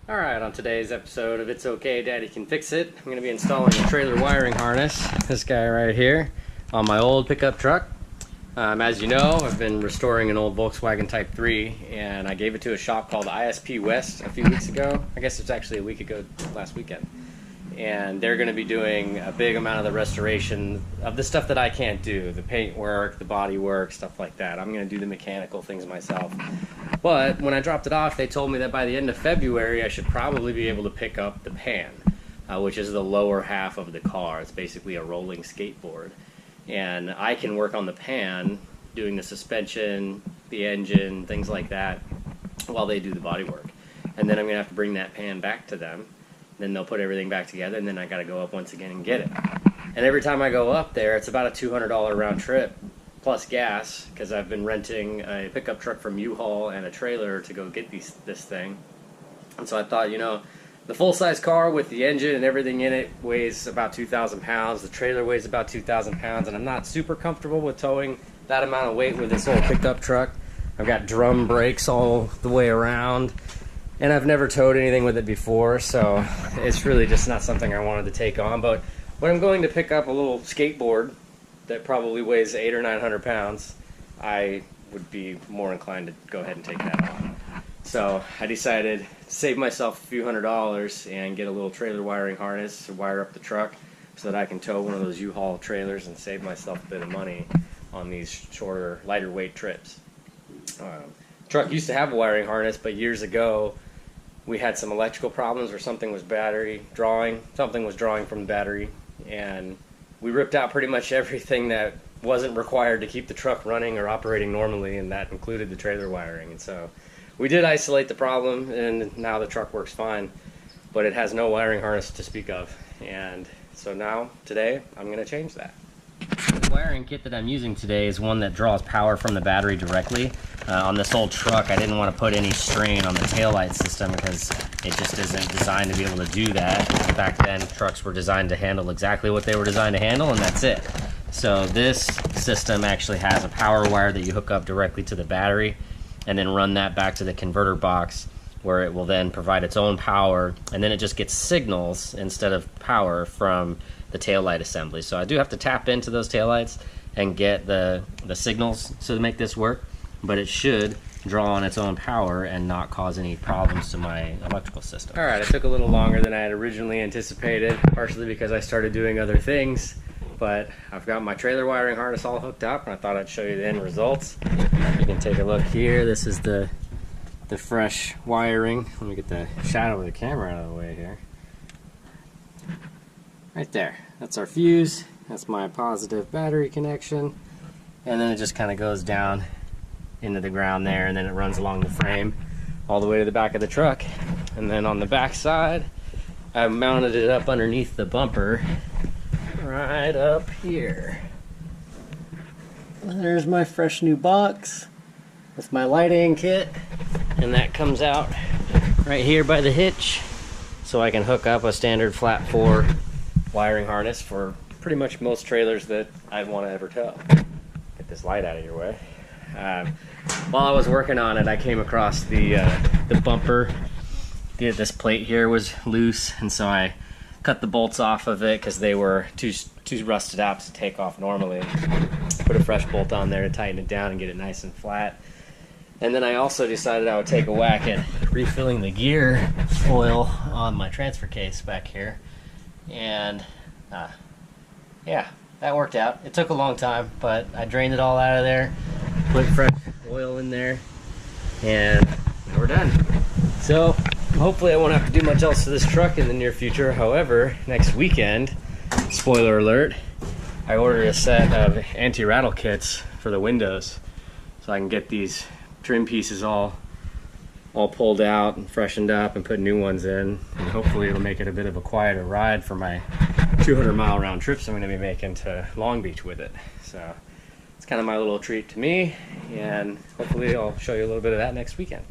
Alright, on today's episode of It's Okay Daddy Can Fix It, I'm going to be installing a trailer wiring harness, this guy right here, on my old pickup truck. As you know, I've been restoring an old Volkswagen Type 3, and I gave it to a shop called ISP West a few weeks ago. I guess it's actually a week ago last weekend. And they're going to be doing a big amount of the restoration of the stuff that I can't do, the paint work, the body work, stuff like that. I'm going to do the mechanical things myself. But when I dropped it off, they told me that by the end of February I should probably be able to pick up the pan, which is the lower half of the car. It's basically a rolling skateboard. And I can work on the pan, doing the suspension, the engine, things like that, while they do the body work. And then I'm going to have to bring that pan back to them. Then they'll put everything back together, and then I got to go up once again and get it. And every time I go up there, it's about a $200 round trip, plus gas, because I've been renting a pickup truck from U-Haul and a trailer to go get this thing. And so I thought, you know, the full-size car with the engine and everything in it weighs about 2,000 pounds. The trailer weighs about 2,000 pounds, and I'm not super comfortable with towing that amount of weight with this old pickup truck. I've got drum brakes all the way around. And I've never towed anything with it before, so it's really just not something I wanted to take on. But when I'm going to pick up a little skateboard that probably weighs 800 or 900 pounds, I would be more inclined to go ahead and take that on. So I decided to save myself a few $100s and get a little trailer wiring harness to wire up the truck so that I can tow one of those U-Haul trailers and save myself a bit of money on these shorter, lighter weight trips. Truck used to have a wiring harness, but years ago we had some electrical problems where something was drawing from the battery, and we ripped out pretty much everything that wasn't required to keep the truck running or operating normally, and that included the trailer wiring. And so we did isolate the problem, and now the truck works fine, but it has no wiring harness to speak of. And so now, today, I'm going to change that. The wiring kit that I'm using today is one that draws power from the battery directly. On this old truck, I didn't want to put any strain on the taillight system because it just isn't designed to be able to do that. Back then, trucks were designed to handle exactly what they were designed to handle, and that's it. So this system actually has a power wire that you hook up directly to the battery and then run that back to the converter box, where it will then provide its own power, and then it just gets signals instead of power from the taillight assembly. So I do have to tap into those taillights and get the signals to make this work, but it should draw on its own power and not cause any problems to my electrical system. Alright, it took a little longer than I had originally anticipated, partially because I started doing other things, but I've got my trailer wiring harness all hooked up, and I thought I'd show you the end results. You can take a look here. This is the fresh wiring. Let me get the shadow of the camera out of the way here. Right there. That's our fuse. That's my positive battery connection. And then it just kind of goes down into the ground there, and then it runs along the frame all the way to the back of the truck. And then on the back side, I mounted it up underneath the bumper right up here. There's my fresh new box with my lighting kit, and that comes out right here by the hitch, so I can hook up a standard flat 4 wiring harness for pretty much most trailers that I'd want to ever tow. Get this light out of your way. While I was working on it, I came across the bumper. This plate here was loose, and so I cut the bolts off of it because they were too rusted out to take off normally. Put a fresh bolt on there to tighten it down and get it nice and flat. And then I also decided I would take a whack at refilling the gear oil on my transfer case back here. And yeah, that worked out. It took a long time, but I drained it all out of there, put fresh oil in there, and we're done. So hopefully I won't have to do much else to this truck in the near future. However, next weekend, spoiler alert, I ordered a set of anti-rattle kits for the windows so I can get these trim pieces all pulled out and freshened up and put new ones in, and hopefully it'll make it a bit of a quieter ride for my 200-mile round trips I'm going to be making to Long Beach with it. So it's kind of my little treat to me, and hopefully I'll show you a little bit of that next weekend.